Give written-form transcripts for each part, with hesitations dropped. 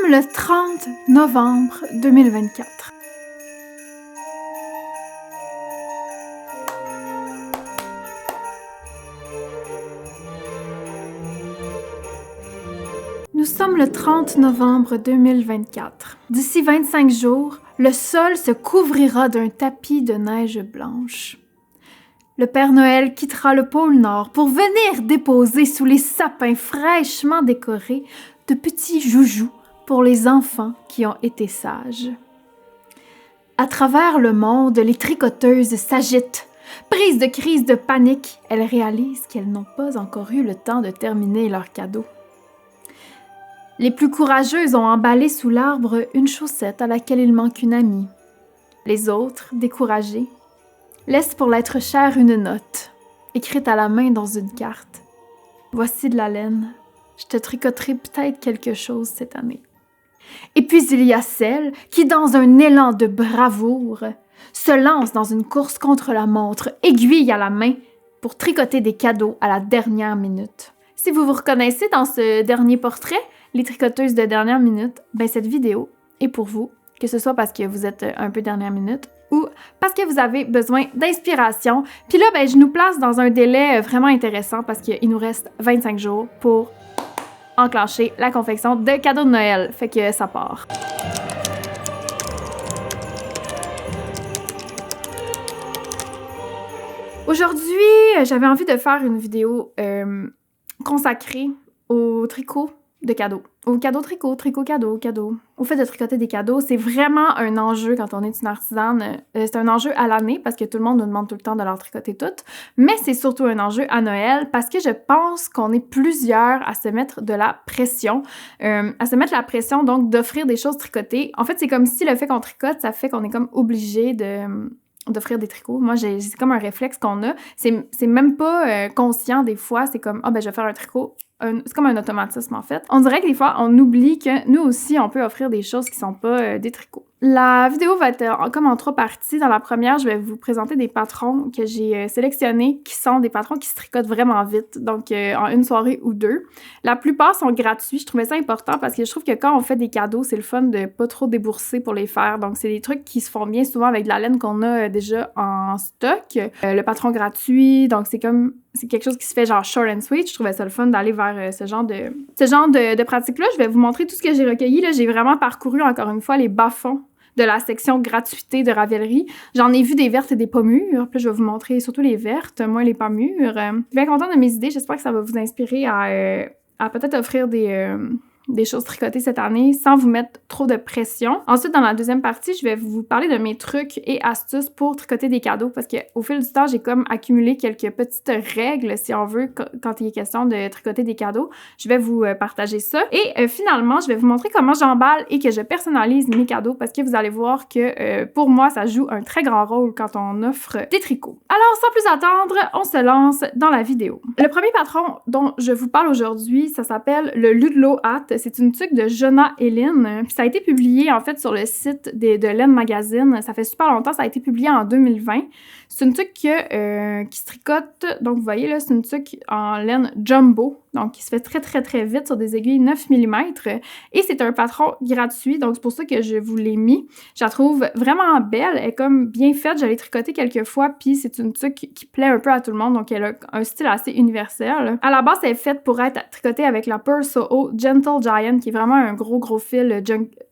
sommes le 30 novembre 2024. Nous sommes le 30 novembre 2024. D'ici 25 jours, le sol se couvrira d'un tapis de neige blanche. Le Père Noël quittera le pôle Nord pour venir déposer sous les sapins fraîchement décorés de petits joujoux pour les enfants qui ont été sages. À travers le monde, les tricoteuses s'agitent. Prises de crise de panique, elles réalisent qu'elles n'ont pas encore eu le temps de terminer leur cadeau. Les plus courageuses ont emballé sous l'arbre une chaussette à laquelle il manque une amie. Les autres, découragées, laissent pour l'être cher une note, écrite à la main dans une carte. Voici de la laine. Je te tricoterai peut-être quelque chose cette année. Et puis il y a celle qui, dans un élan de bravoure, se lance dans une course contre la montre, aiguille à la main, pour tricoter des cadeaux à la dernière minute. Si vous vous reconnaissez dans ce dernier portrait, les tricoteuses de dernière minute, cette vidéo est pour vous, que ce soit parce que vous êtes un peu dernière minute ou parce que vous avez besoin d'inspiration. Puis là, je nous place dans un délai vraiment intéressant parce qu'il nous reste 25 jours pour enclencher la confection de cadeaux de Noël. Fait que ça part. Aujourd'hui, j'avais envie de faire une vidéo consacrée au tricot de cadeaux. Au cadeau tricot, cadeau. Au fait de tricoter des cadeaux, c'est vraiment un enjeu quand on est une artisane. C'est un enjeu à l'année parce que tout le monde nous demande tout le temps de leur tricoter toutes. Mais c'est surtout un enjeu à Noël parce que je pense qu'on est plusieurs à se mettre de la pression. Donc d'offrir des choses tricotées. En fait, c'est comme si le fait qu'on tricote, ça fait qu'on est comme obligé d'offrir des tricots. Moi, c'est comme un réflexe qu'on a. C'est même pas conscient des fois. C'est comme, je vais faire un tricot. C'est comme un automatisme, en fait. On dirait que des fois, on oublie que nous aussi, on peut offrir des choses qui sont pas des tricots. La vidéo va être comme en 3 parties. Dans la première, je vais vous présenter des patrons que j'ai sélectionnés, qui sont des patrons qui se tricotent vraiment vite, donc en une soirée ou 2. La plupart sont gratuits. Je trouvais ça important parce que je trouve que quand on fait des cadeaux, c'est le fun de pas trop débourser pour les faire. Donc, c'est des trucs qui se font bien souvent avec de la laine qu'on a déjà en stock. Le patron gratuit, donc c'est quelque chose qui se fait genre short and sweet. Je trouvais ça le fun d'aller vers ce genre de pratique-là. Je vais vous montrer tout ce que j'ai recueilli. Là, j'ai vraiment parcouru, encore une fois, les bas-fonds de la section gratuité de Ravelry. J'en ai vu des vertes et des pas mûres. Puis je vais vous montrer surtout les vertes, moins les pas mûres. Je suis bien contente de mes idées. J'espère que ça va vous inspirer à peut-être offrir des choses tricotées cette année sans vous mettre trop de pression. Ensuite, dans la deuxième partie, je vais vous parler de mes trucs et astuces pour tricoter des cadeaux parce qu'au fil du temps, j'ai comme accumulé quelques petites règles, si on veut, quand il est question de tricoter des cadeaux. Je vais vous partager ça. Et finalement, je vais vous montrer comment j'emballe et que je personnalise mes cadeaux parce que vous allez voir que pour moi, ça joue un très grand rôle quand on offre des tricots. Alors, sans plus attendre, on se lance dans la vidéo. Le premier patron dont je vous parle aujourd'hui, ça s'appelle le Ludlow Hat. C'est une tuque de Jonah et Lynn. Puis ça a été publié, en fait, sur le site de Laine Magazine. Ça fait super longtemps. Ça a été publié en 2020. C'est une tuque qui se tricote. Donc, vous voyez, là, c'est une tuque en laine jumbo. Donc, qui se fait très, très, très vite sur des aiguilles 9 mm. Et c'est un patron gratuit. Donc, c'est pour ça que je vous l'ai mis. Je la trouve vraiment belle. Elle est comme bien faite. Je l'ai tricotée quelques fois. Puis, c'est une tuque qui plaît un peu à tout le monde. Donc, elle a un style assez universel. À la base, elle est faite pour être tricotée avec la Purl Soho Gentle Giant, qui est vraiment un gros fil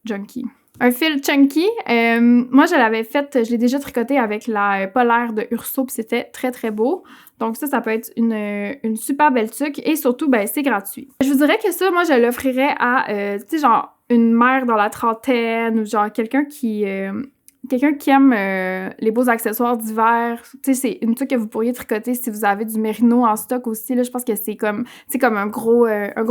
junky. Un fil chunky. Moi, je l'ai déjà tricoté avec la polaire de Urso, puis c'était très, très beau. Donc ça peut être une super belle tuque et surtout, c'est gratuit. Je vous dirais que ça, moi, je l'offrirais à, genre une mère dans la trentaine ou genre quelqu'un qui aime les beaux accessoires d'hiver. C'est une tuque que vous pourriez tricoter si vous avez du mérino en stock aussi. Là, je pense que c'est comme un gros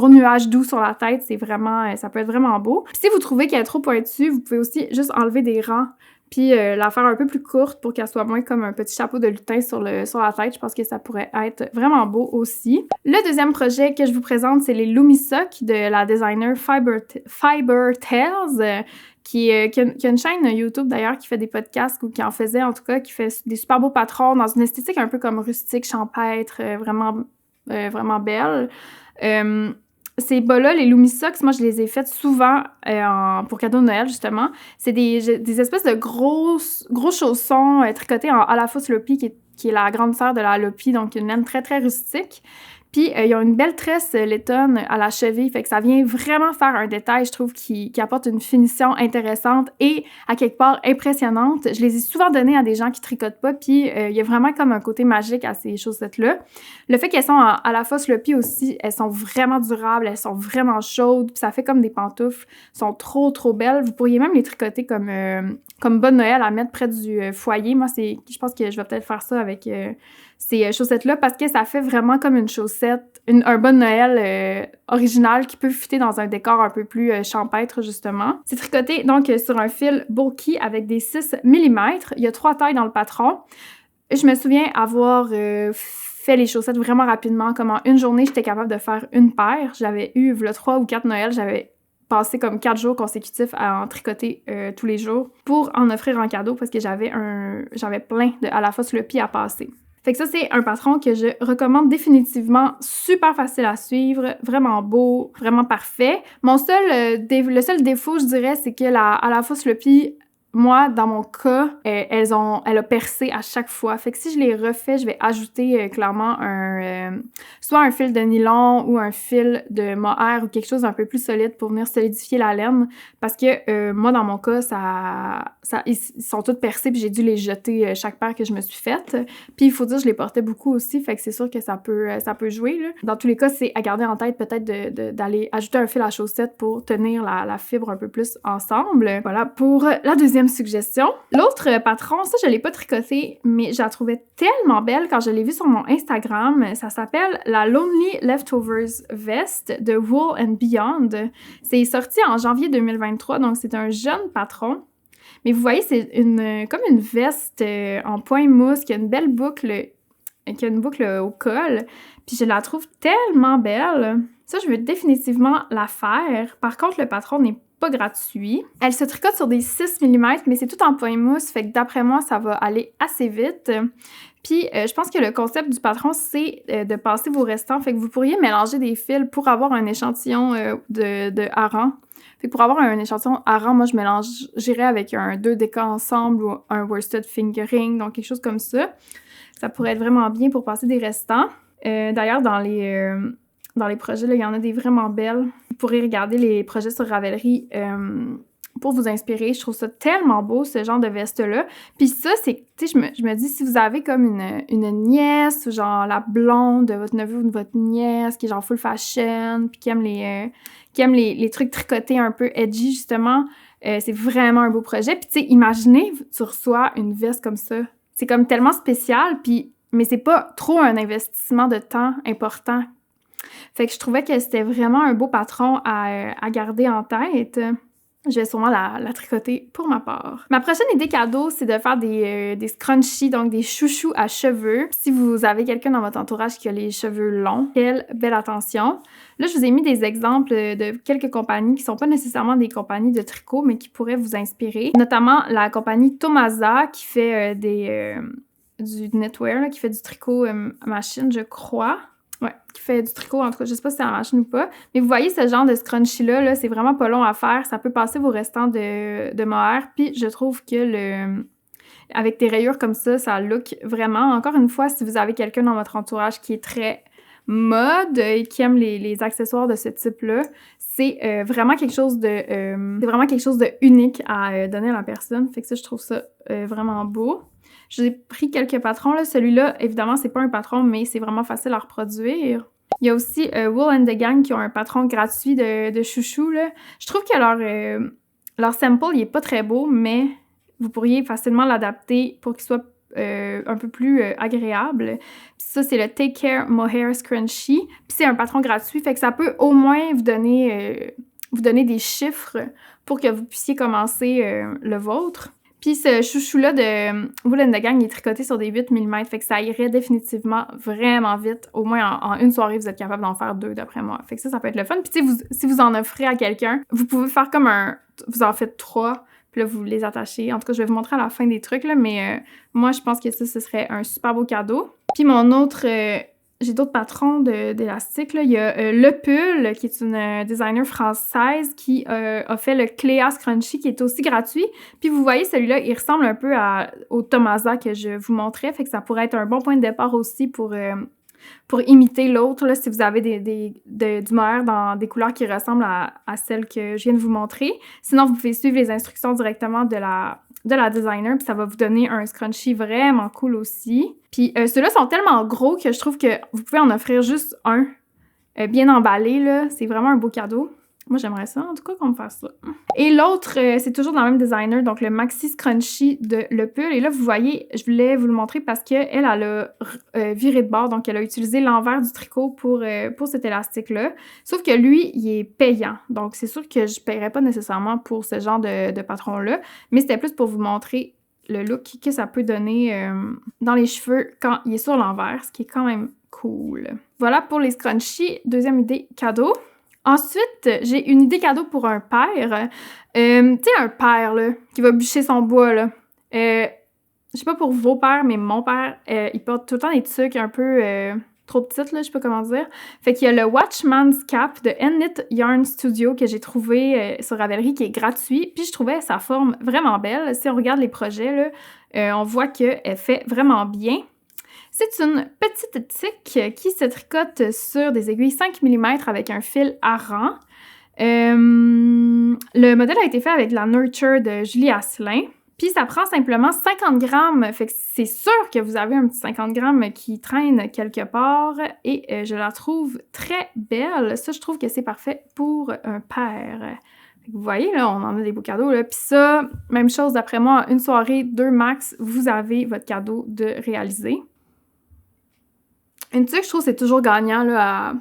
nuage doux sur la tête. C'est vraiment, ça peut être vraiment beau. Puis si vous trouvez qu'elle est trop pointue, vous pouvez aussi juste enlever des rangs puis la faire un peu plus courte pour qu'elle soit moins comme un petit chapeau de lutin sur la tête. Je pense que ça pourrait être vraiment beau aussi. Le deuxième projet que je vous présente, c'est les Lumisoc de la designer Fiber Tales. Qui a une chaîne YouTube d'ailleurs qui fait des podcasts ou qui en faisait en tout cas, qui fait des super beaux patrons dans une esthétique un peu comme rustique, champêtre, vraiment belle. Ces bas-là, les Lumi Socks, moi, je les ai faites souvent pour cadeau de Noël, justement. C'est des espèces de gros chaussons tricotés en Ala Fausse Lopi, qui est la grande sœur de la Lopi, donc une laine très, très rustique. Puis, ils ont une belle tresse laitonne à la cheville, fait que ça vient vraiment faire un détail, je trouve, qui apporte une finition intéressante et, à quelque part, impressionnante. Je les ai souvent données à des gens qui tricotent pas, puis il y a vraiment comme un côté magique à ces chaussettes-là. Le fait qu'elles sont à la Fausse Lopi aussi, elles sont vraiment durables, elles sont vraiment chaudes, puis ça fait comme des pantoufles, sont trop, trop belles. Vous pourriez même les tricoter comme bonne Noël à mettre près du foyer. Moi, je pense que je vais peut-être faire ça avec ces chaussettes-là parce que ça fait vraiment comme une chaussette, un bon Noël original qui peut fitter dans un décor un peu plus champêtre, justement. C'est tricoté donc sur un fil bulky avec des 6 mm. Il y a 3 tailles dans le patron. Je me souviens avoir fait les chaussettes vraiment rapidement. Comme en une journée, j'étais capable de faire une paire. J'avais eu, le 3 ou 4 Noël, j'avais passé comme 4 jours consécutifs à en tricoter tous les jours pour en offrir en cadeau parce que j'avais plein de à la Fausse Lopi à passer. Fait que ça, c'est un patron que je recommande définitivement. Super facile à suivre, vraiment beau, vraiment parfait. Le seul défaut, je dirais, c'est que à la Fausse Lopi, moi, dans mon cas, elle a percé à chaque fois. Fait que si je les refais, je vais ajouter clairement soit un fil de nylon ou un fil de mohair ou quelque chose d'un peu plus solide pour venir solidifier la laine. Parce que moi, dans mon cas, ils sont toutes percés puis j'ai dû les jeter chaque paire que je me suis faite. Puis il faut dire, je les portais beaucoup aussi, fait que c'est sûr que ça peut jouer, là. Dans tous les cas, c'est à garder en tête peut-être d'aller ajouter un fil à chaussette pour tenir la fibre un peu plus ensemble. Voilà pour la deuxième suggestion. L'autre patron, ça, je l'ai pas tricoté, mais je la trouvais tellement belle quand je l'ai vue sur mon Instagram. Ça s'appelle la Lonely Leftovers Vest de Wool and Beyond. C'est sorti en janvier 2023, donc c'est un jeune patron. Mais vous voyez, c'est comme une veste en point mousse qui a une belle boucle, qui a une boucle au col. Puis je la trouve tellement belle. Ça, je veux définitivement la faire. Par contre, le patron n'est pas gratuit. Elle se tricote sur des 6 mm, mais c'est tout en point mousse, fait que d'après moi, ça va aller assez vite. Puis, je pense que le concept du patron, c'est de passer vos restants. Fait que vous pourriez mélanger des fils pour avoir un échantillon de hareng. Fait que pour avoir un échantillon hareng, moi, j'irais avec un 2 décas ensemble ou un worsted fingering, donc quelque chose comme ça. Ça pourrait être vraiment bien pour passer des restants. D'ailleurs, dans les projets, là, il y en a des vraiment belles. Vous pourrez regarder les projets sur Ravelry pour vous inspirer. Je trouve ça tellement beau, ce genre de veste-là. Puis ça, c'est, tu sais, je me dis, si vous avez comme une nièce, ou genre la blonde de votre neveu ou de votre nièce, qui est genre full fashion, puis qui aime les trucs tricotés un peu edgy, justement, c'est vraiment un beau projet. Puis tu sais, imaginez, tu reçois une veste comme ça. C'est comme tellement spécial, mais c'est pas trop un investissement de temps important. Fait que je trouvais que c'était vraiment un beau patron à garder en tête. Je vais sûrement la tricoter pour ma part. Ma prochaine idée cadeau, c'est de faire des scrunchies, donc des chouchous à cheveux. Si vous avez quelqu'un dans votre entourage qui a les cheveux longs, quelle belle attention. Là, je vous ai mis des exemples de quelques compagnies qui sont pas nécessairement des compagnies de tricot, mais qui pourraient vous inspirer. Notamment la compagnie Tomasa qui fait du knitwear, là, qui fait du tricot machine, je crois. Ouais, qui fait du tricot, en tout cas, je sais pas si c'est en machine ou pas. Mais vous voyez, ce genre de scrunchie-là, là, c'est vraiment pas long à faire. Ça peut passer vos restants de mohair. Puis je trouve que avec des rayures comme ça look vraiment. Encore une fois, si vous avez quelqu'un dans votre entourage qui est très mode et qui aime les accessoires de ce type-là, c'est vraiment quelque chose de unique à donner à la personne. Fait que ça, je trouve ça vraiment beau. J'ai pris quelques patrons, là. Celui-là, évidemment, c'est pas un patron, mais c'est vraiment facile à reproduire. Il y a aussi Wool and the Gang qui ont un patron gratuit de chouchou, là. Je trouve que leur sample, il est pas très beau, mais vous pourriez facilement l'adapter pour qu'il soit un peu plus agréable. Puis ça, c'est le Take Care Mohair Scrunchie. Puis c'est un patron gratuit, fait que ça peut au moins vous donner des chiffres pour que vous puissiez commencer le vôtre. Puis ce chouchou-là de Wool and the Gang, il est tricoté sur des 8 mm, fait que ça irait définitivement vraiment vite. Au moins, en une soirée, vous êtes capable d'en faire 2, d'après moi. Fait que ça peut être le fun. Puis tu sais, si vous en offrez à quelqu'un, vous pouvez faire comme vous en faites 3, puis là, vous les attachez. En tout cas, je vais vous montrer à la fin des trucs, là, mais moi, je pense que ça, ce serait un super beau cadeau. Puis mon autre j'ai d'autres patrons d'élastique. Il y a Le Pull, qui est une designer française qui a fait le Cléa Scrunchie, qui est aussi gratuit. Puis vous voyez, celui-là, il ressemble un peu au Tomasa que je vous montrais, fait que ça pourrait être un bon point de départ aussi pour imiter l'autre, là, si vous avez du mohair dans des couleurs qui ressemblent à celles que je viens de vous montrer. Sinon, vous pouvez suivre les instructions directement de la designer, puis ça va vous donner un scrunchie vraiment cool aussi. Puis ceux-là sont tellement gros que je trouve que vous pouvez en offrir juste un, bien emballé, là. C'est vraiment un beau cadeau. Moi, j'aimerais ça, en tout cas, qu'on me fasse ça. Et l'autre, c'est toujours dans le même designer, donc le Maxi Scrunchie de Le Pull. Et là, vous voyez, je voulais vous le montrer parce qu'elle a viré de bord, donc elle a utilisé l'envers du tricot pour cet élastique-là. Sauf que lui, il est payant, donc c'est sûr que je ne paierais pas nécessairement pour ce genre de patron-là, mais c'était plus pour vous montrer le look que ça peut donner dans les cheveux quand il est sur l'envers, ce qui est quand même cool. Voilà pour les scrunchies. Deuxième idée, cadeau. Ensuite, j'ai une idée cadeau pour un père. Tu sais, un père, là, qui va bûcher son bois, là. Je sais pas pour vos pères, mais mon père, il porte tout le temps des trucs un peu trop petites, là, je sais pas comment dire. Fait qu'il y a le Watchman's Cap de Knit Yarn Studio que j'ai trouvé sur Ravelry, qui est gratuit. Puis je trouvais sa forme vraiment belle. Si on regarde les projets, là, on voit qu'elle fait vraiment bien. C'est une petite tique qui se tricote sur des aiguilles 5 mm avec un fil à rang. Le modèle a été fait avec de la Nurture de Julie Asselin. Puis ça prend simplement 50 grammes. Fait que c'est sûr que vous avez un petit 50 grammes qui traîne quelque part. Et je la trouve très belle. Ça, je trouve que c'est parfait pour un père. Vous voyez, là, on en a des beaux cadeaux, là. Puis ça, même chose, d'après moi, une soirée, 2 max, vous avez votre cadeau de réaliser. Une tuque, je trouve, c'est toujours gagnant là,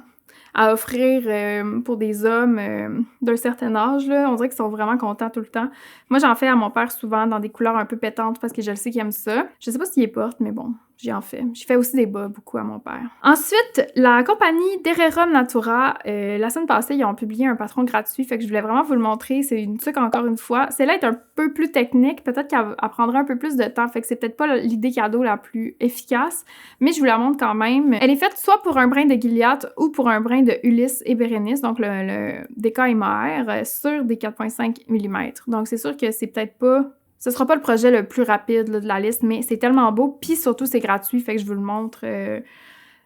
à offrir pour des hommes d'un certain âge. Là. On dirait qu'ils sont vraiment contents tout le temps. Moi, j'en fais à mon père souvent dans des couleurs un peu pétantes parce que je le sais qu'il aime ça. Je sais pas s'il les porte, mais bon, j'en fais. J'ai fait aussi des bas beaucoup à mon père. Ensuite, la compagnie Dererum Natura, la semaine passée, ils ont publié un patron gratuit, fait que je voulais vraiment vous le montrer. C'est une tuque encore une fois. Celle-là est un peu plus technique, peut-être qu'elle prendra un peu plus de temps, fait que c'est peut-être pas l'idée cadeau la plus efficace, mais je vous la montre quand même. Elle est faite soit pour un brin de Gilliatt ou pour un brin de Ulysse et Bérénice, donc le DKMR, sur des 4,5 mm. Donc c'est sûr que c'est peut-être pas... Ce sera pas le projet le plus rapide là, de la liste, mais c'est tellement beau, puis surtout c'est gratuit, fait que je vous le montre.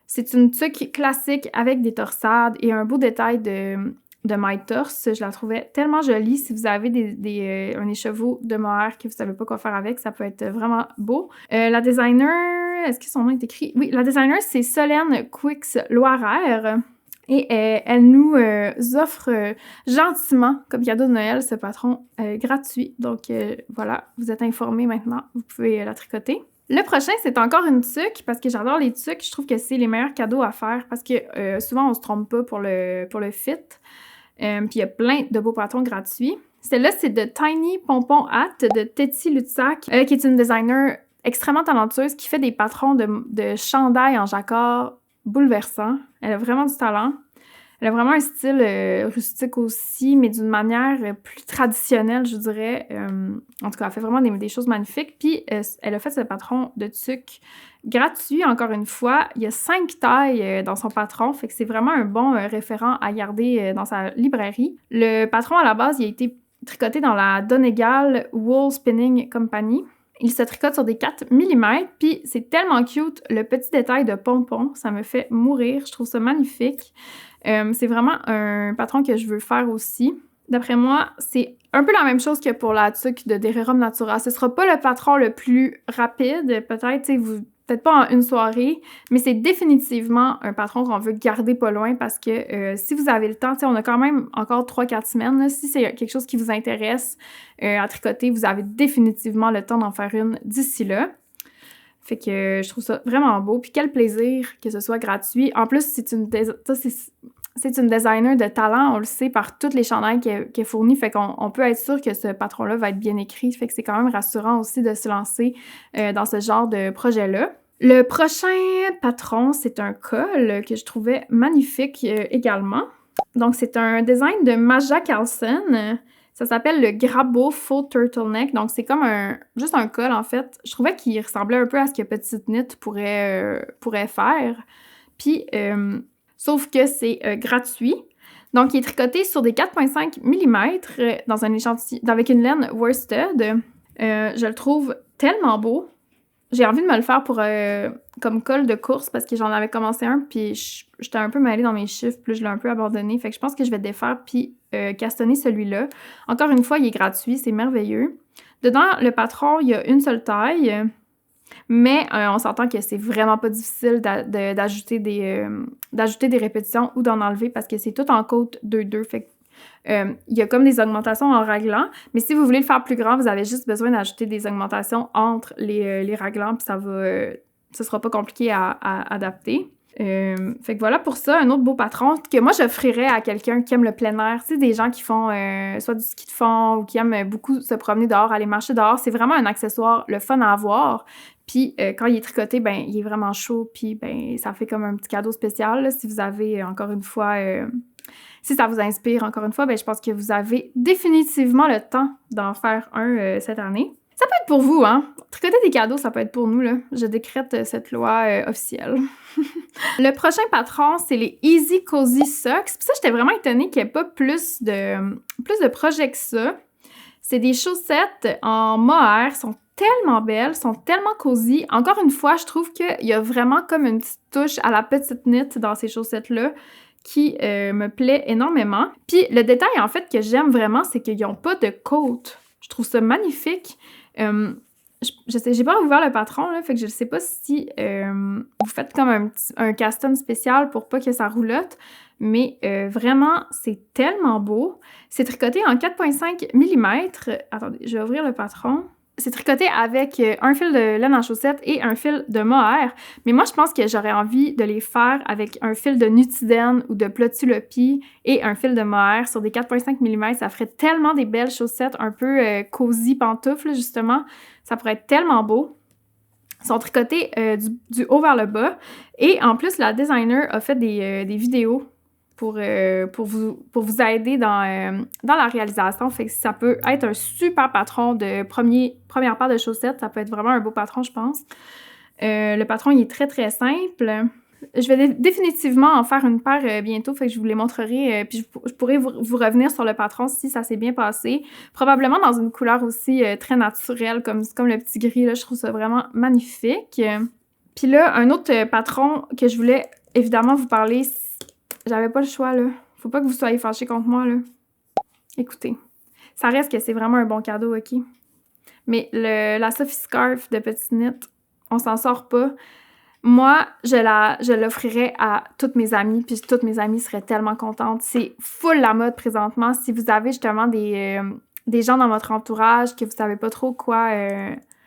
C'est une tuque classique avec des torsades et un beau détail de maille torse. Je la trouvais tellement jolie. Si vous avez un écheveau de mohair que vous savez pas quoi faire avec, ça peut être vraiment beau. La designer, est-ce que son nom est écrit? Oui, la designer, c'est Solène Quix Loiraire. Et elle nous offre gentiment, comme cadeau de Noël, ce patron gratuit. Donc voilà, vous êtes informés maintenant, vous pouvez la tricoter. Le prochain, c'est encore une tuque, parce que j'adore les tuques. Je trouve que c'est les meilleurs cadeaux à faire, parce que souvent, on se trompe pas pour le fit. Puis il y a plein de beaux patrons gratuits. Celle-là, c'est de Tiny Pompon Hat de Tetty Lutsac, qui est une designer extrêmement talentueuse, qui fait des patrons de chandail en jacquard bouleversant. Elle a vraiment du talent. Elle a vraiment un style rustique aussi, mais d'une manière plus traditionnelle, je dirais. En tout cas, elle fait vraiment des choses magnifiques. Puis, elle a fait ce patron de tuque gratuit, encore une fois. Il y a 5 tailles dans son patron, fait que c'est vraiment un bon référent à garder dans sa librairie. Le patron, à la base, il a été tricoté dans la Donegal Wool Spinning Company. Il se tricote sur des 4 mm, puis c'est tellement cute, le petit détail de pompon, ça me fait mourir, je trouve ça magnifique. C'est vraiment un patron que je veux faire aussi. D'après moi, c'est un peu la même chose que pour la tuque de Dererum Natura. Ce sera pas le patron le plus rapide, peut-être pas en une soirée, mais c'est définitivement un patron qu'on veut garder pas loin parce que si vous avez le temps, on a quand même encore 3-4 semaines, là, si c'est quelque chose qui vous intéresse à tricoter, vous avez définitivement le temps d'en faire une d'ici là. Fait que je trouve ça vraiment beau. Puis quel plaisir que ce soit gratuit. En plus, c'est une designer de talent, on le sait par toutes les chandails qu'elle fournit. Fait qu'on peut être sûr que ce patron-là va être bien écrit. Fait que c'est quand même rassurant aussi de se lancer dans ce genre de projet-là. Le prochain patron, c'est un col que je trouvais magnifique également. Donc, c'est un design de Maja Carlsen. Ça s'appelle le Grabo Faux Turtleneck. Donc, c'est comme juste un col, en fait. Je trouvais qu'il ressemblait un peu à ce que Petite Knit pourrait faire. Puis, sauf que c'est gratuit. Donc, il est tricoté sur des 4,5 mm dans un échantillon, avec une laine worsted. Je le trouve tellement beau. J'ai envie de me le faire pour comme col de course parce que j'en avais commencé un, puis j'étais un peu mêlée dans mes chiffres, puis je l'ai un peu abandonné. Fait que je pense que je vais défaire puis castonner celui-là. Encore une fois, il est gratuit, c'est merveilleux. Dedans, le patron, il y a une seule taille, mais on s'entend que c'est vraiment pas difficile d'ajouter des répétitions ou d'en enlever parce que c'est tout en côte 2-2. Fait que il y a comme des augmentations en raglan, mais si vous voulez le faire plus grand, vous avez juste besoin d'ajouter des augmentations entre les raglans, puis ça sera pas compliqué à adapter. Fait que voilà pour ça, un autre beau patron que moi j'offrirais à quelqu'un qui aime le plein air. Tu sais, des gens qui font soit du ski de fond ou qui aiment beaucoup se promener dehors, aller marcher dehors. C'est vraiment un accessoire, le fun à avoir. Puis quand il est tricoté, ben il est vraiment chaud, puis ben ça fait comme un petit cadeau spécial, là, si vous avez, encore une fois... si ça vous inspire, encore une fois, ben je pense que vous avez définitivement le temps d'en faire un cette année. Ça peut être pour vous, hein? Tricoter des cadeaux, ça peut être pour nous, là. Je décrète cette loi officielle. Le prochain patron, c'est les Easy Cozy Socks. Puis ça, j'étais vraiment étonnée qu'il n'y ait pas plus de projets que ça. C'est des chaussettes en mohair, sont tellement belles, sont tellement cosy. Encore une fois, je trouve qu'il y a vraiment comme une petite touche à la petite knit dans ces chaussettes-là qui me plaît énormément. Puis le détail, en fait, que j'aime vraiment, c'est qu'ils n'ont pas de côte. Je trouve ça magnifique. Je sais, j'ai pas ouvert le patron, là, fait que je ne sais pas si vous faites comme un caston spécial pour pas que ça roulotte, mais vraiment, c'est tellement beau. C'est tricoté en 4,5 mm. Attendez, je vais ouvrir le patron. C'est tricoté avec un fil de laine en chaussette et un fil de mohair. Mais moi, je pense que j'aurais envie de les faire avec un fil de Nutiden ou de Plötulopi et un fil de mohair sur des 4,5 mm. Ça ferait tellement des belles chaussettes, un peu cosy pantoufles, justement. Ça pourrait être tellement beau. Ils sont tricotés du haut vers le bas. Et en plus, la designer a fait des vidéos pour vous aider dans la réalisation. Fait que ça peut être un super patron de première paire de chaussettes. Ça peut être vraiment un beau patron, je pense. Le patron, il est très, très simple. Je vais définitivement en faire une paire bientôt, fait que je vous les montrerai. Puis je pourrais vous revenir sur le patron si ça s'est bien passé. Probablement dans une couleur aussi très naturelle, comme le petit gris. Là, je trouve ça vraiment magnifique. Puis là, un autre patron que je voulais évidemment vous parler, j'avais pas le choix, là. Faut pas que vous soyez fâchés contre moi, là. Écoutez, ça reste que c'est vraiment un bon cadeau, OK? Mais la Sophie Scarf de Petite Knit, on s'en sort pas. Moi, je l'offrirais à toutes mes amies, puis toutes mes amies seraient tellement contentes. C'est full la mode présentement. Si vous avez justement des gens dans votre entourage que vous savez pas trop quoi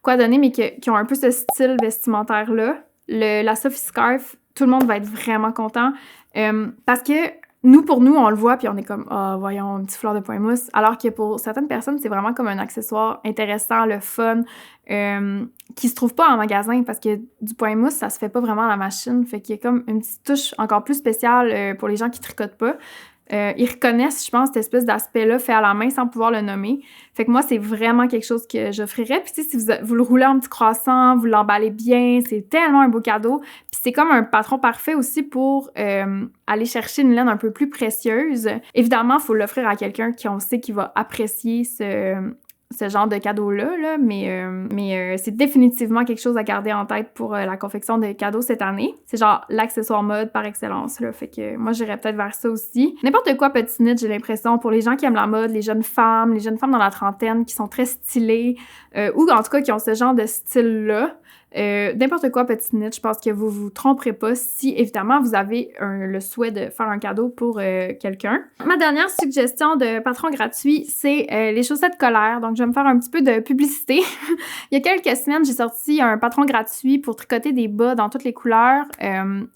donner, mais qui ont un peu ce style vestimentaire-là, la Sophie Scarf, tout le monde va être vraiment content. Parce que pour nous, on le voit, puis on est comme « Ah, voyons, un petit fleur de point mousse », alors que pour certaines personnes, c'est vraiment comme un accessoire intéressant, le fun, qui se trouve pas en magasin, parce que du point mousse, ça se fait pas vraiment à la machine, fait qu'il y a comme une petite touche encore plus spéciale pour les gens qui tricotent pas. Ils reconnaissent, je pense, cette espèce d'aspect-là fait à la main sans pouvoir le nommer. Fait que moi, c'est vraiment quelque chose que j'offrirais. Puis tu sais, si vous le roulez en petit croissant, vous l'emballez bien, c'est tellement un beau cadeau. Puis c'est comme un patron parfait aussi pour aller chercher une laine un peu plus précieuse. Évidemment, il faut l'offrir à quelqu'un qui on sait qui va apprécier ce genre de cadeau-là, là, mais c'est définitivement quelque chose à garder en tête pour la confection de cadeaux cette année. C'est genre l'accessoire mode par excellence, là, fait que moi, j'irais peut-être vers ça aussi. N'importe quoi Petite Knit, j'ai l'impression, pour les gens qui aiment la mode, les jeunes femmes dans la trentaine qui sont très stylées, ou en tout cas qui ont ce genre de style-là. N'importe quoi Petite Knit, je pense que vous vous tromperez pas si, évidemment, vous avez le souhait de faire un cadeau pour quelqu'un. Ma dernière suggestion de patron gratuit, c'est les chaussettes colères. Donc, je vais me faire un petit peu de publicité. Il y a quelques semaines, j'ai sorti un patron gratuit pour tricoter des bas dans toutes les couleurs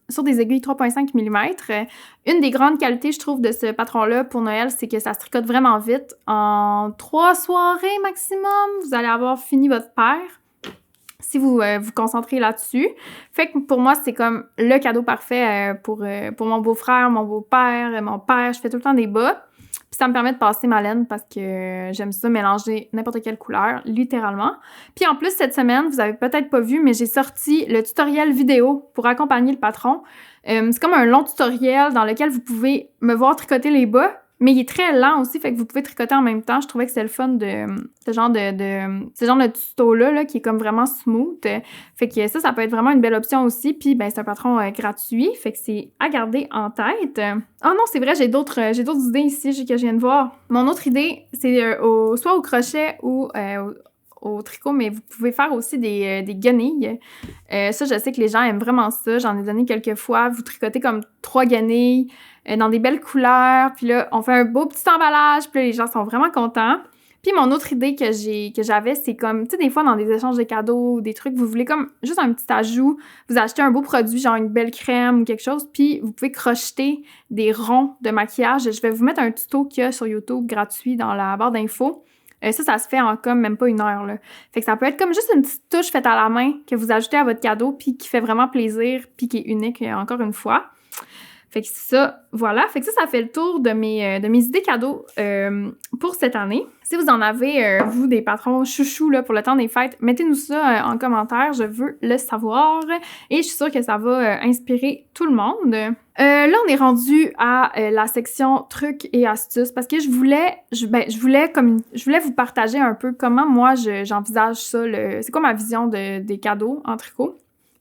sur des aiguilles 3,5 mm. Une des grandes qualités, je trouve, de ce patron-là pour Noël, c'est que ça se tricote vraiment vite. En 3 soirées maximum, vous allez avoir fini votre paire. Si vous vous concentrez là-dessus. Fait que pour moi, c'est comme le cadeau parfait pour mon beau-frère, mon beau-père, mon père. Je fais tout le temps des bas. Puis ça me permet de passer ma laine parce que j'aime ça mélanger n'importe quelle couleur, littéralement. Puis en plus, cette semaine, vous avez peut-être pas vu, mais j'ai sorti le tutoriel vidéo pour accompagner le patron. C'est comme un long tutoriel dans lequel vous pouvez me voir tricoter les bas, mais il est très lent aussi, fait que vous pouvez tricoter en même temps. Je trouvais que c'était le fun de ce genre de tuto-là, là, qui est comme vraiment smooth. Fait que ça peut être vraiment une belle option aussi. Puis, ben, c'est un patron gratuit, fait que c'est à garder en tête. Oh non, c'est vrai, j'ai d'autres idées ici que je viens de voir. Mon autre idée, c'est soit au crochet ou au tricot, mais vous pouvez faire aussi des guenilles. Ça, je sais que les gens aiment vraiment ça. J'en ai donné quelques fois. Vous tricotez comme 3 guenilles dans des belles couleurs. Puis là, on fait un beau petit emballage. Puis là, les gens sont vraiment contents. Puis mon autre idée que j'avais, c'est comme, tu sais, des fois, dans des échanges de cadeaux, des trucs, vous voulez comme juste un petit ajout. Vous achetez un beau produit, genre une belle crème ou quelque chose, puis vous pouvez crocheter des ronds de maquillage. Je vais vous mettre un tuto qu'il y a sur YouTube gratuit dans la barre d'infos. Ça se fait en comme même pas 1 heure, là. Fait que ça peut être comme juste une petite touche faite à la main que vous ajoutez à votre cadeau puis qui fait vraiment plaisir puis qui est unique, encore une fois. Fait que ça, voilà. Fait que ça fait le tour de mes idées cadeaux pour cette année. Si vous en avez, vous, des patrons chouchous là, pour le temps des fêtes, mettez-nous ça en commentaire. Je veux le savoir. Et je suis sûre que ça va inspirer tout le monde. Là, on est rendu à la section trucs et astuces parce que je voulais vous partager un peu comment moi j'envisage ça. C'est quoi ma vision des cadeaux en tricot.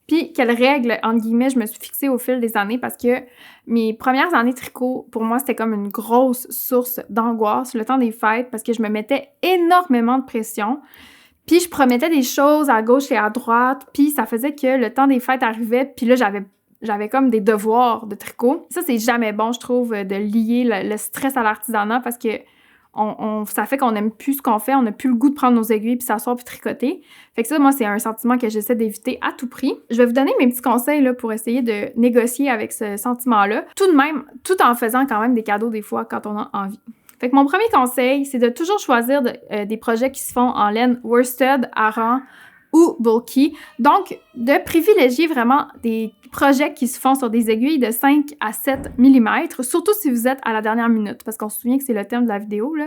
Puis, quelles règles, entre guillemets, je me suis fixée au fil des années parce que mes premières années tricot, pour moi, c'était comme une grosse source d'angoisse, le temps des fêtes, parce que je me mettais énormément de pression. Puis, je promettais des choses à gauche et à droite, puis ça faisait que le temps des fêtes arrivait, puis là, j'avais comme des devoirs de tricot. Ça, c'est jamais bon, je trouve, de lier le stress à l'artisanat parce que ça fait qu'on n'aime plus ce qu'on fait, on n'a plus le goût de prendre nos aiguilles puis s'asseoir puis tricoter. Fait que ça, moi, c'est un sentiment que j'essaie d'éviter à tout prix. Je vais vous donner mes petits conseils là, pour essayer de négocier avec ce sentiment-là, tout de même, tout en faisant quand même des cadeaux des fois quand on a envie. Fait que mon premier conseil, c'est de toujours choisir des projets qui se font en laine worsted, Aran ou bulky. Donc, de privilégier vraiment des projets qui se font sur des aiguilles de 5 à 7 mm, surtout si vous êtes à la dernière minute, parce qu'on se souvient que c'est le thème de la vidéo, là.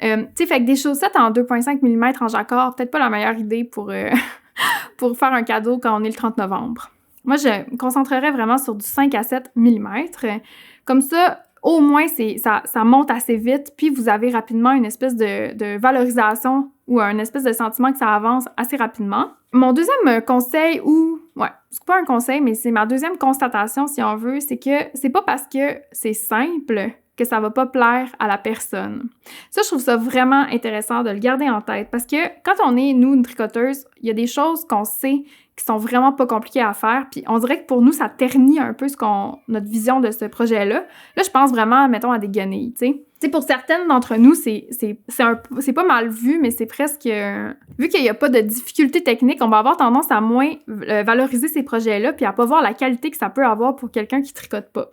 Tu sais, fait que des chaussettes en 2,5 mm en jacquard, peut-être pas la meilleure idée pour faire un cadeau quand on est le 30 novembre. Moi, je me concentrerais vraiment sur du 5 à 7 mm. Comme ça, au moins, ça monte assez vite, puis vous avez rapidement une espèce de valorisation ou un espèce de sentiment que ça avance assez rapidement. Mon deuxième conseil, c'est pas un conseil, mais c'est ma deuxième constatation, si on veut, c'est que c'est pas parce que c'est simple que ça va pas plaire à la personne. Ça, je trouve ça vraiment intéressant de le garder en tête, parce que quand on est, nous, une tricoteuse, il y a des choses qu'on sait qui sont vraiment pas compliquées à faire, puis on dirait que pour nous, ça ternit un peu notre vision de ce projet-là. Là, je pense vraiment, mettons, à des guenilles, tu sais. Tu sais, pour certaines d'entre nous, c'est pas mal vu, mais c'est presque... vu qu'il n'y a pas de difficulté technique, on va avoir tendance à moins valoriser ces projets-là, puis à pas voir la qualité que ça peut avoir pour quelqu'un qui tricote pas.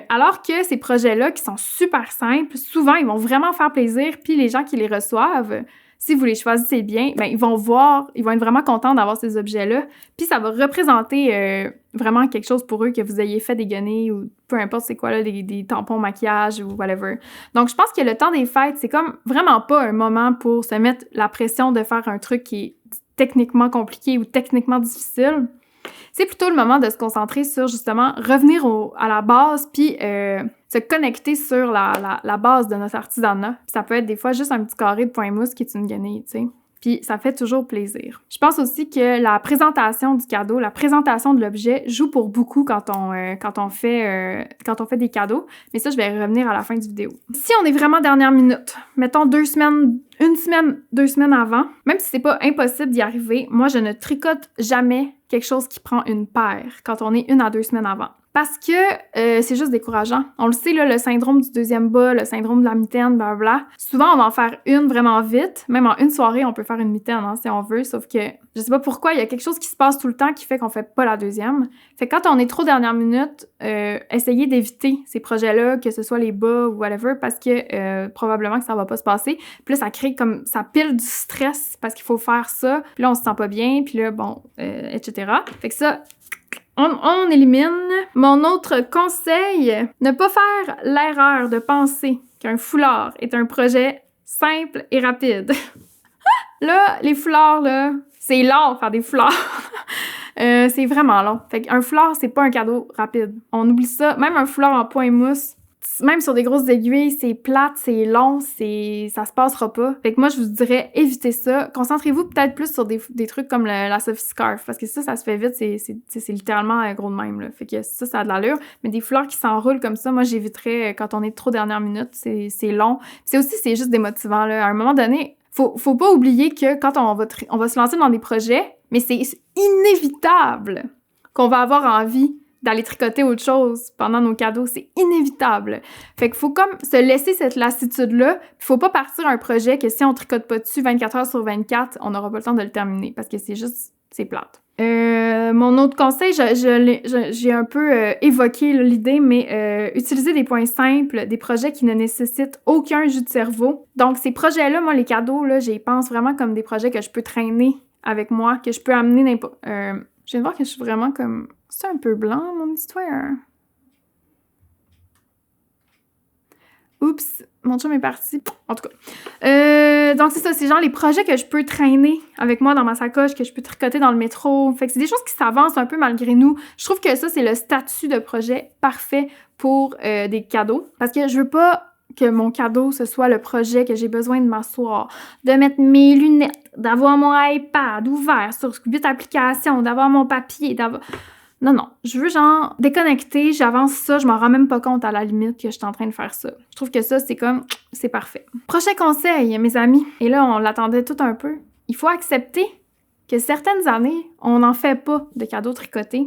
Alors que ces projets-là, qui sont super simples, souvent, ils vont vraiment faire plaisir, puis les gens qui les reçoivent, si vous les choisissez bien, ben ils vont être vraiment contents d'avoir ces objets-là, puis ça va représenter vraiment quelque chose pour eux, que vous ayez fait des guenilles ou peu importe c'est quoi, là, des tampons maquillage ou whatever. Donc, je pense que le temps des fêtes, c'est comme vraiment pas un moment pour se mettre la pression de faire un truc qui est techniquement compliqué ou techniquement difficile. C'est plutôt le moment de se concentrer sur, justement, revenir à la base, puis se connecter sur la base de notre artisanat. Puis ça peut être des fois juste un petit carré de point mousse qui est une guenille, tu sais. Puis ça fait toujours plaisir. Je pense aussi que la présentation du cadeau, la présentation de l'objet joue pour beaucoup quand on fait des cadeaux. Mais ça, je vais y revenir à la fin du vidéo. Si on est vraiment dernière minute, mettons 2 semaines, 2 semaines avant, même si c'est pas impossible d'y arriver, moi, je ne tricote jamais quelque chose qui prend une paire quand on est 1 à 2 semaines avant. Parce que c'est juste décourageant. On le sait, là, le syndrome du deuxième bas, le syndrome de la mitaine, blablabla. Souvent, on va en faire une vraiment vite. Même en une soirée, on peut faire une mitaine, hein, si on veut. Sauf que je sais pas pourquoi, il y a quelque chose qui se passe tout le temps qui fait qu'on fait pas la deuxième. Fait que quand on est trop dernière minute, essayez d'éviter ces projets-là, que ce soit les bas ou whatever, parce que probablement que ça va pas se passer. Puis là, ça crée comme... ça pile du stress parce qu'il faut faire ça. Puis là, on se sent pas bien. Puis là, bon, etc. Fait que ça... On élimine. Mon autre conseil, ne pas faire l'erreur de penser qu'un foulard est un projet simple et rapide. Là, les foulards, là, c'est long faire des foulards. C'est vraiment long. Fait qu'un foulard, c'est pas un cadeau rapide. On oublie ça. Même un foulard en point mousse, même sur des grosses aiguilles, c'est plate, c'est long, ça se passera pas. Fait que moi, je vous dirais, évitez ça. Concentrez-vous peut-être plus sur des trucs comme la Sophie Scarf, parce que ça se fait vite, c'est littéralement gros de même, là. Fait que ça a de l'allure. Mais des foulards qui s'enroulent comme ça, moi, j'éviterais quand on est trop dernière minute. C'est long. C'est juste démotivant, là. À un moment donné, faut pas oublier que quand on va se lancer dans des projets, mais c'est inévitable qu'on va avoir envie d'aller tricoter autre chose pendant nos cadeaux. C'est inévitable. Fait qu'il faut comme se laisser cette lassitude-là. Faut pas partir un projet que si on tricote pas dessus 24 heures sur 24, on n'aura pas le temps de le terminer parce que c'est plate. Mon autre conseil, j'ai un peu évoqué l'idée, mais utiliser des points simples, des projets qui ne nécessitent aucun jus de cerveau. Donc, ces projets-là, moi, les cadeaux, là, j'y pense vraiment comme des projets que je peux traîner avec moi, que je peux amener n'importe... je viens de voir que je suis vraiment comme... C'est un peu blanc, mon histoire. Oups, mon chum est parti. En tout cas. Donc, c'est ça, c'est genre les projets que je peux traîner avec moi dans ma sacoche, que je peux tricoter dans le métro. Fait que c'est des choses qui s'avancent un peu malgré nous. Je trouve que ça, c'est le statut de projet parfait pour des cadeaux. Parce que je veux pas que mon cadeau, ce soit le projet que j'ai besoin de m'asseoir, de mettre mes lunettes, d'avoir mon iPad ouvert sur 8 applications, d'avoir mon papier, d'avoir... Non, je veux genre déconnecter, j'avance ça, je m'en rends même pas compte à la limite que je suis en train de faire ça. Je trouve que ça, c'est parfait. Prochain conseil, mes amis, et là, on l'attendait tout un peu. Il faut accepter que certaines années, on n'en fait pas de cadeaux tricotés,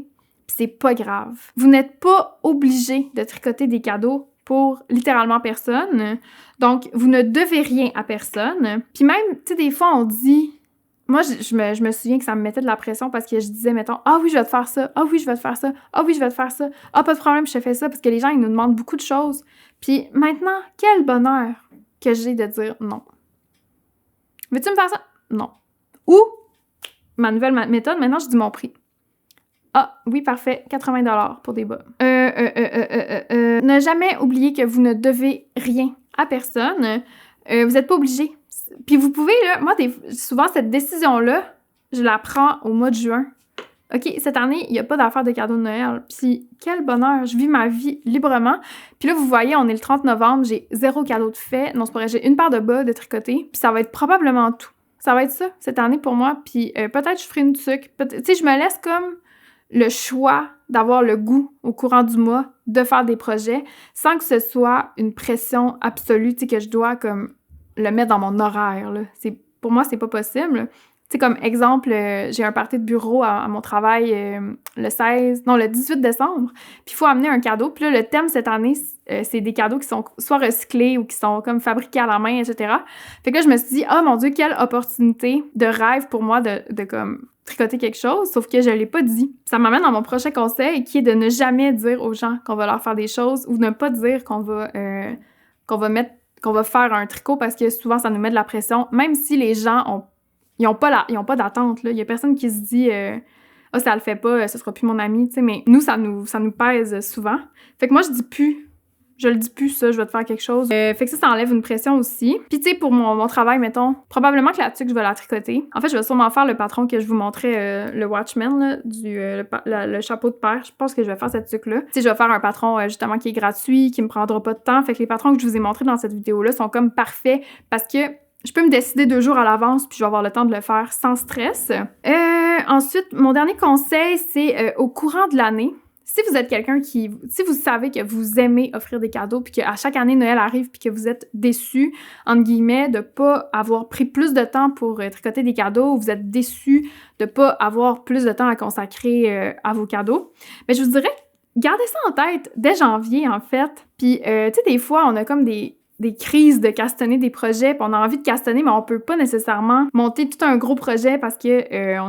pis c'est pas grave. Vous n'êtes pas obligé de tricoter des cadeaux pour littéralement personne, donc vous ne devez rien à personne. Puis même, tu sais, des fois, on dit... Moi, je me souviens que ça me mettait de la pression parce que je disais, mettons, « Ah oui, je vais te faire ça. Ah oui, je vais te faire ça. Ah oui, je vais te faire ça. Ah, pas de problème, je te fais ça. » Parce que les gens, ils nous demandent beaucoup de choses. Puis maintenant, quel bonheur que j'ai de dire non. Veux-tu me faire ça? Non. Ou, ma nouvelle méthode, maintenant, je dis mon prix. Ah, oui, parfait, 80$ pour des bas. Ne jamais oublier que vous ne devez rien à personne. Vous n'êtes pas obligé. Puis vous pouvez, là, moi, souvent, cette décision-là, je la prends au mois de juin. OK, cette année, il n'y a pas d'affaire de cadeau de Noël. Puis quel bonheur, je vis ma vie librement. Puis là, vous voyez, on est le 30 novembre, j'ai 0 cadeau de fait. Non, c'est pas vrai, j'ai une paire de bas de tricoter. Puis ça va être probablement tout. Ça va être ça, cette année pour moi. Puis peut-être je ferai une tuque. Tu sais, je me laisse comme le choix d'avoir le goût au courant du mois de faire des projets sans que ce soit une pression absolue, tu sais, que je dois comme le mettre dans mon horaire, là. Pour moi, c'est pas possible. Tu sais, comme exemple, j'ai un party de bureau à mon travail le 18 décembre, puis il faut amener un cadeau. Puis là, le thème cette année, c'est des cadeaux qui sont soit recyclés ou qui sont comme fabriqués à la main, etc. Fait que là, je me suis dit, oh mon Dieu, quelle opportunité de rêve pour moi de comme tricoter quelque chose, sauf que je l'ai pas dit. Ça m'amène dans mon prochain conseil, qui est de ne jamais dire aux gens qu'on va leur faire des choses ou ne pas dire qu'on va faire un tricot parce que souvent, ça nous met de la pression, même si les gens ils ont pas d'attente, là. Il y a personne qui se dit « Ah, ça le fait pas, ce sera plus mon ami », tu sais, mais nous, ça nous pèse souvent. Fait que moi, je le dis plus, ça, je vais te faire quelque chose. Fait que ça enlève une pression aussi. Puis tu sais, pour mon travail, mettons, probablement que la tuque, je vais la tricoter. En fait, je vais sûrement faire le patron que je vous montrais, le Watchman, là, le chapeau de paire. Je pense que je vais faire cette tuque-là. Tu sais, je vais faire un patron, justement, qui est gratuit, qui me prendra pas de temps. Fait que les patrons que je vous ai montrés dans cette vidéo-là sont comme parfaits parce que je peux me décider 2 jours à l'avance puis je vais avoir le temps de le faire sans stress. Ensuite, mon dernier conseil, c'est au courant de l'année, si vous êtes quelqu'un si vous savez que vous aimez offrir des cadeaux puis qu'à chaque année Noël arrive puis que vous êtes déçu, entre guillemets, de pas avoir pris plus de temps pour tricoter des cadeaux, ou vous êtes déçu de pas avoir plus de temps à consacrer à vos cadeaux, bien, je vous dirais, gardez ça en tête dès janvier, en fait. Puis, tu sais, des fois, on a comme des crises de castanner des projets, puis on a envie de castanner, mais on peut pas nécessairement monter tout un gros projet parce que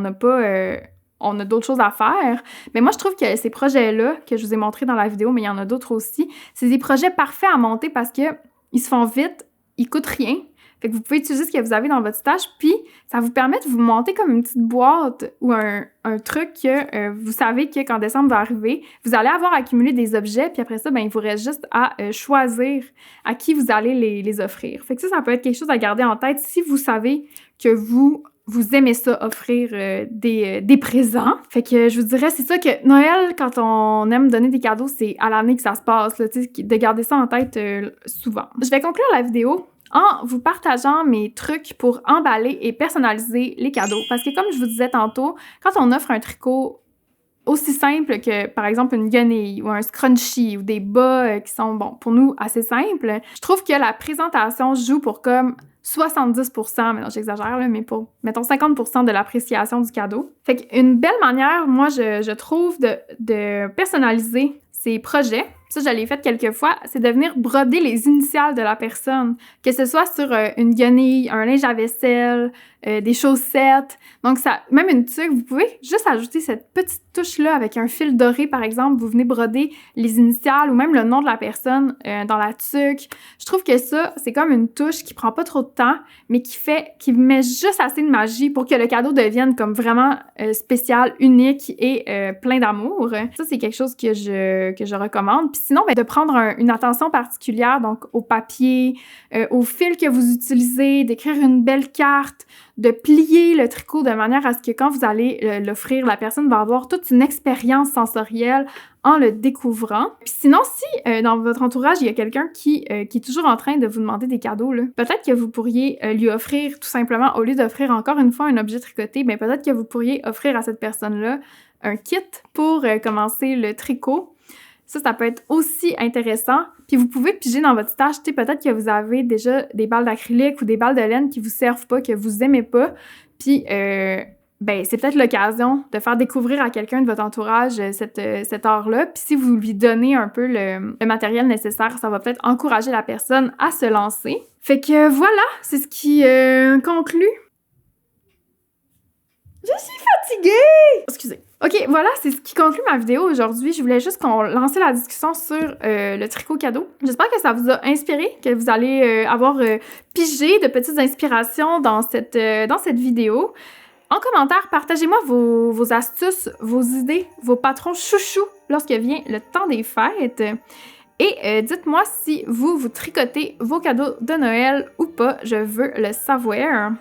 on a d'autres choses à faire. Mais moi, je trouve que ces projets-là, que je vous ai montrés dans la vidéo, mais il y en a d'autres aussi, c'est des projets parfaits à monter parce que ils se font vite, ils coûtent rien, Fait que vous pouvez utiliser ce que vous avez dans votre stash, puis ça vous permet de vous monter comme une petite boîte ou un truc que vous savez que quand décembre va arriver, vous allez avoir accumulé des objets, puis après ça, ben il vous reste juste à choisir à qui vous allez les offrir. Fait que ça peut être quelque chose à garder en tête si vous savez que vous aimez ça, offrir des présents. Fait que je vous dirais, c'est ça que Noël, quand on aime donner des cadeaux, c'est à l'année que ça se passe, là, de garder ça en tête souvent. Je vais conclure la vidéo en vous partageant mes trucs pour emballer et personnaliser les cadeaux. Parce que comme je vous disais tantôt, quand on offre un tricot aussi simple que, par exemple, une guenille ou un scrunchie ou des bas qui sont, bon, pour nous, assez simples, je trouve que la présentation joue pour comme 70%, mais non, j'exagère, là, mais pour, mettons, 50% de l'appréciation du cadeau. Fait qu'une belle manière, moi, je trouve de personnaliser ces projets, ça, je l'ai fait quelques fois, c'est de venir broder les initiales de la personne, que ce soit sur une guenille, un linge à vaisselle, des chaussettes. Donc, ça, même une tuque, vous pouvez juste ajouter cette petite touche-là avec un fil doré, par exemple. Vous venez broder les initiales ou même le nom de la personne dans la tuque. Je trouve que ça, c'est comme une touche qui prend pas trop de temps, mais qui met juste assez de magie pour que le cadeau devienne comme vraiment spécial, unique et plein d'amour. Ça, c'est quelque chose que je recommande. Puis sinon, ben, de prendre une attention particulière, donc au papier, au fil que vous utilisez, d'écrire une belle carte, de plier le tricot de manière à ce que quand vous allez l'offrir, la personne va avoir toute une expérience sensorielle en le découvrant. Puis sinon, si dans votre entourage, il y a quelqu'un qui est toujours en train de vous demander des cadeaux, là, peut-être que vous pourriez lui offrir tout simplement, au lieu d'offrir encore une fois un objet tricoté, bien peut-être que vous pourriez offrir à cette personne-là un kit pour commencer le tricot. Ça peut être aussi intéressant. Puis vous pouvez piger dans votre stash, tu sais, peut-être que vous avez déjà des balles d'acrylique ou des balles de laine qui vous servent pas, que vous aimez pas. Puis, ben, c'est peut-être l'occasion de faire découvrir à quelqu'un de votre entourage cet art-là. Puis si vous lui donnez un peu le matériel nécessaire, ça va peut-être encourager la personne à se lancer. Fait que voilà, c'est ce qui conclut. Je suis fatiguée! Excusez. OK, voilà, c'est ce qui conclut ma vidéo aujourd'hui. Je voulais juste qu'on lance la discussion sur le tricot cadeau. J'espère que ça vous a inspiré, que vous allez avoir pigé de petites inspirations dans cette vidéo. En commentaire, partagez-moi vos astuces, vos idées, vos patrons chouchous lorsque vient le temps des fêtes. Et dites-moi si vous tricotez vos cadeaux de Noël ou pas. Je veux le savoir.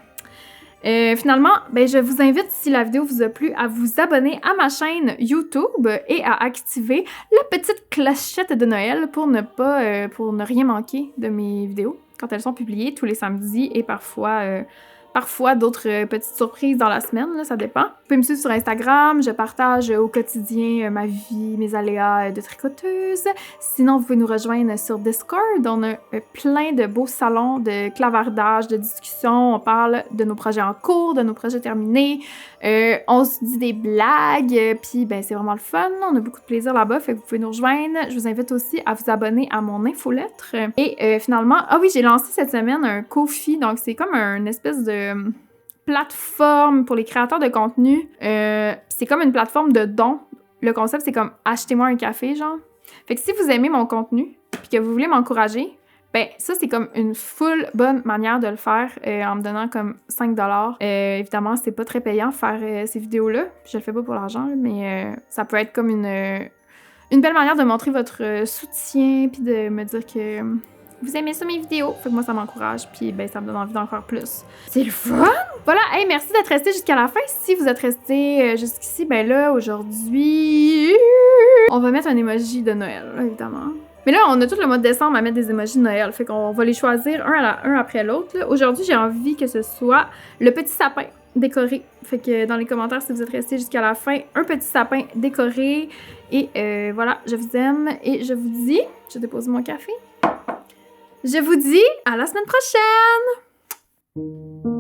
Finalement, ben, je vous invite, si la vidéo vous a plu, à vous abonner à ma chaîne YouTube et à activer la petite clochette de Noël pour ne rien manquer de mes vidéos quand elles sont publiées tous les samedis et parfois d'autres petites surprises dans la semaine, là, ça dépend. Vous pouvez me suivre sur Instagram, je partage au quotidien ma vie, mes aléas de tricoteuse. Sinon, vous pouvez nous rejoindre sur Discord. On a plein de beaux salons de clavardage, de discussions. On parle de nos projets en cours, de nos projets terminés. On se dit des blagues, puis ben, c'est vraiment le fun. On a beaucoup de plaisir là-bas, fait que vous pouvez nous rejoindre. Je vous invite aussi à vous abonner à mon infolettre. Et finalement, oui, j'ai lancé cette semaine un Ko-fi, donc c'est comme une espèce de plateforme pour les créateurs de contenu. C'est comme une plateforme de dons. Le concept, c'est comme « achetez-moi un café », genre. Fait que si vous aimez mon contenu, puis que vous voulez m'encourager, ben ça, c'est comme une full bonne manière de le faire en me donnant comme 5$. Évidemment, c'est pas très payant faire ces vidéos-là. Je le fais pas pour l'argent, mais ça peut être comme une belle manière de montrer votre soutien, puis de me dire que vous aimez ça mes vidéos. Fait que moi, ça m'encourage, puis ben ça me donne envie d'en faire plus. C'est le fun! Voilà, hey, merci d'être resté jusqu'à la fin. Si vous êtes resté jusqu'ici, ben là, aujourd'hui, on va mettre un emoji de Noël, évidemment. Mais là, on a tout le mois de décembre à mettre des emojis de Noël, fait qu'on va les choisir un après l'autre. Aujourd'hui, j'ai envie que ce soit le petit sapin décoré. Fait que dans les commentaires, si vous êtes restés jusqu'à la fin, un petit sapin décoré. Et voilà, je vous aime et je vous dis, je dépose mon café. Je vous dis à la semaine prochaine!